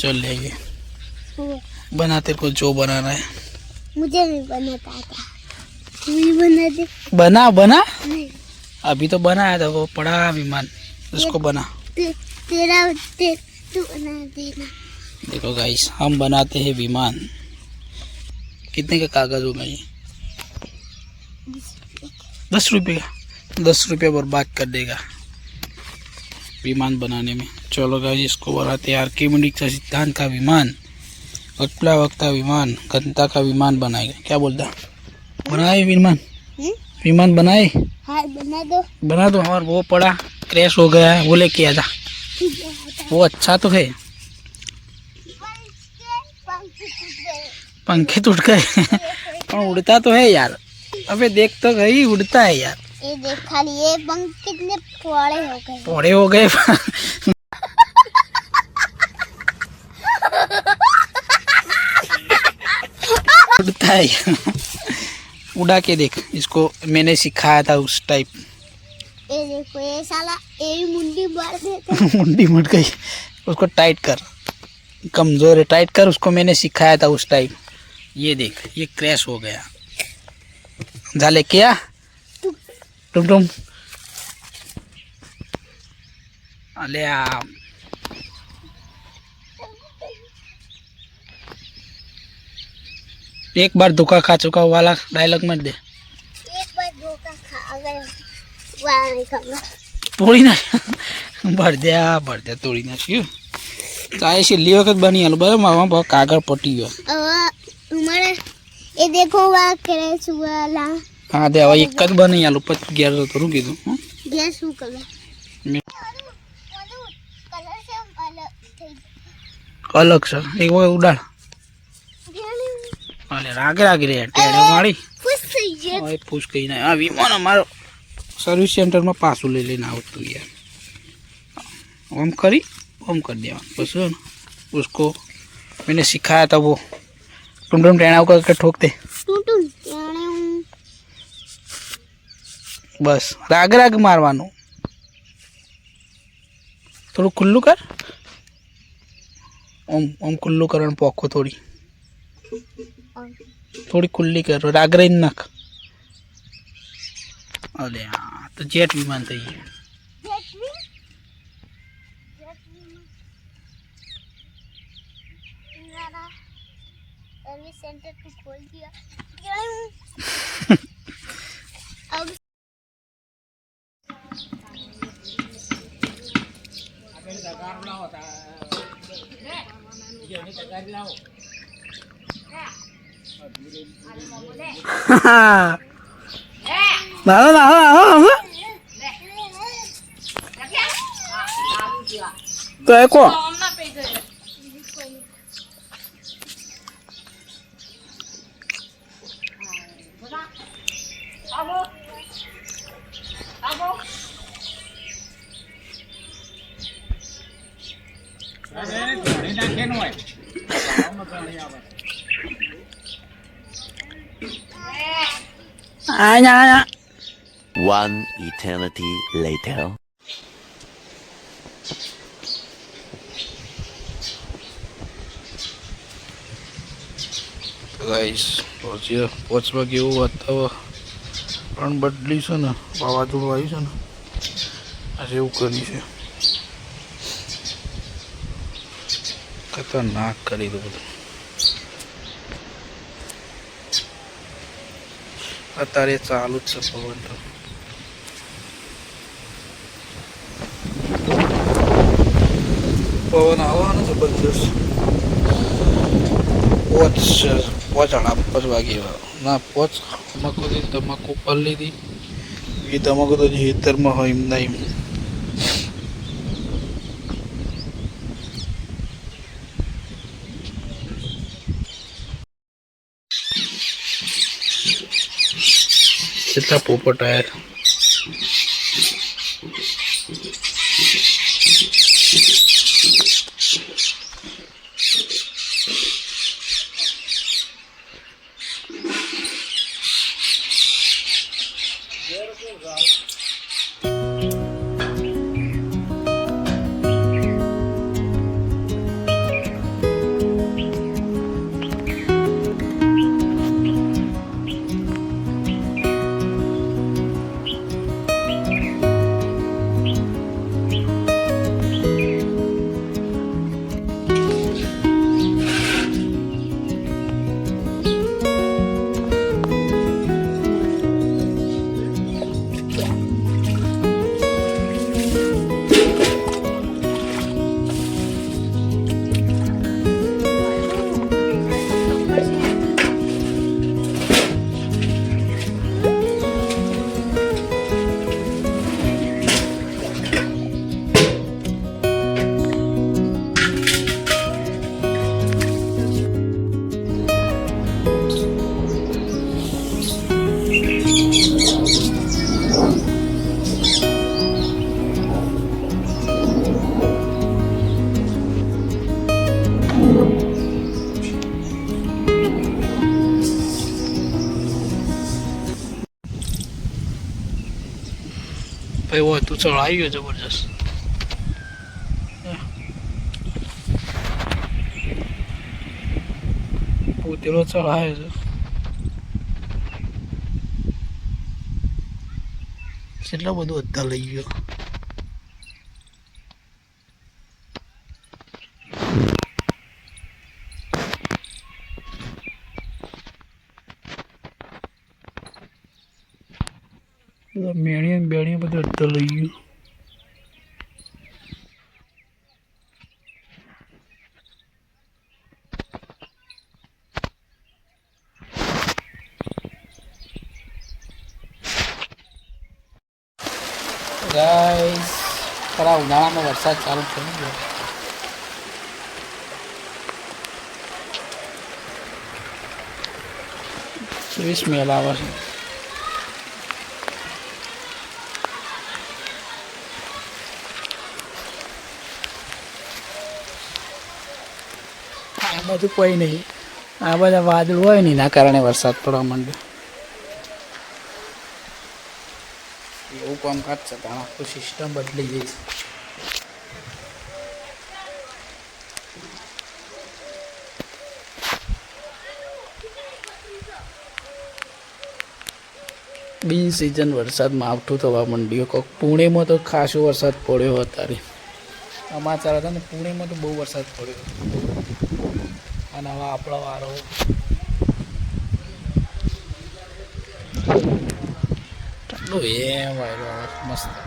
चल लेंगे। बना, तेरे को जो बनाना है। मुझे नहीं बनाता आता, तू ही बना दे। बना बना, नहीं, अभी तो बनाया था वो पड़ा विमान, उसको बना। तेरा तू बना देना। देखो गाइस, हम बनाते हैं विमान। कितने का कागज होगा ये? 10 रुपये का। 10 रुपये बर्बाद कर देगा विमान बनाने में। चलो गाइस, इसको बनाते हैं। आर्किमिडीज का सिद्धांत का विमान, वक्ता वक्ता विमान, घनता का विमान बनाएगा। क्या बोलता? बनाए विमान? विमान बनाए? हाँ बना दो। बना दो। और वो पड़ा क्रैश हो गया है, वो लेके आजा। वो अच्छा तो है। पंखे टूट गए पर उड़ता तो है यार। अबे देख तो गई, उड़ता है यार। ये देख खाली ये पंख कितने फोड़े हो गए। फोड़े हो गए उड़ता है यार। उड़ा के देख, इसको मैंने सिखाया था उस टाइप। ये देखो, ये साला ये मुंडी मार देता। मुंडी मट गई, उसको टाइट कर, कमजोर है, टाइट कर। उसको मैंने सिखाया था उस टाइप। ये देख, ये क्रैश हो गया। झाले क्या तुम तुम अले आप एक बार धोखा खा चुका वाला डायलॉग मत दे। एक बार धोखा खा गए, वाला नहीं खाऊंगा। तोड़ी ना भर दिया तोड़ी ना क्यों चाहे छेल्ली वखत बनी हालो बराबर। मामा बहुत कागड़ पटी गयो। तुम्हारे ये देखो वहाँ क्रैश वाला। हाँ दे હવે એક જ બની હાલો પછી 11 તો રૂકી દઉં। गैस શું કલર अलग છે એક વખત ઉડાડ। અલે રાગે રાગે રે ટેડે મારી खुश થઈ ગયો। ઓય પૂછ કઈ ના આ વિમાન અમારો सर्विस सेंटर में पासू ले लेना आवत यार। हम करी हम कर दिया बस ना। उसको मैंने सिखाया था, वो टुम टेढ़ा करके ठोकते बस। राग राग मारवानो, थोड़ा खुल्लू कर। ओम ओम खुल्लू कर पोखो थोड़ी थोड़ी खुल्ली कर, राग रही नख। अरे हाँ, तो जेट विमान था ये। सर्विस सेंटर को खोल दिया। अब तो है को आया। One eternity later. गाइस पहुंचे पहुंचवा केवुं वातावरण बदली છે ને, વાવાઝોડું આવ્યું છે ને, આજે એવું કર્યું છે, ખતરનાક કરી દો બધું। અત્યારે ચાલુ જ છે પવન તો। પવન આવવાનો જબરદસ્ત। પોચ વાગે ના પોચ તમાકુ તમાકુ પર લીધી એ તમાકુ તો ખેતરમાં હોય એમ ના એમ। કેટલા પોપટ આવ્યા। ભાઈ હોય તું ચડ આવી ગયો જબરજસ્ત. પોતેલો ચડાયો છે. કેટલા બધું અત્યારે લઈ ગયો. બધા મેણીઓ ને બેણીઓ બધું અત્યારે લઈ ગયું. ગાઈસ ખરા ઉનાળામાં વરસાદ ચાલુ થઈ ગયો. એવી સ્મેલ આવે છે. આ બધું કોઈ નહીં, આ બધા વાદળ હોય ને એના કારણે વરસાદ પડવા માંડ્યો. એવું કામકાજ છે, પણ આખું સિસ્ટમ બદલી ગઈ છે. બિન સિઝન વરસાદમાં આવતું થવા માંડ્યો. કોક પુણેમાં તો ખાસો વરસાદ પડ્યો અત્યારે. સમાચાર હતા ને પુણેમાં તો બહુ વરસાદ પડ્યો. અને હવે આપણો વારો. ઠંડુ એમ વાયરો મસ્ત.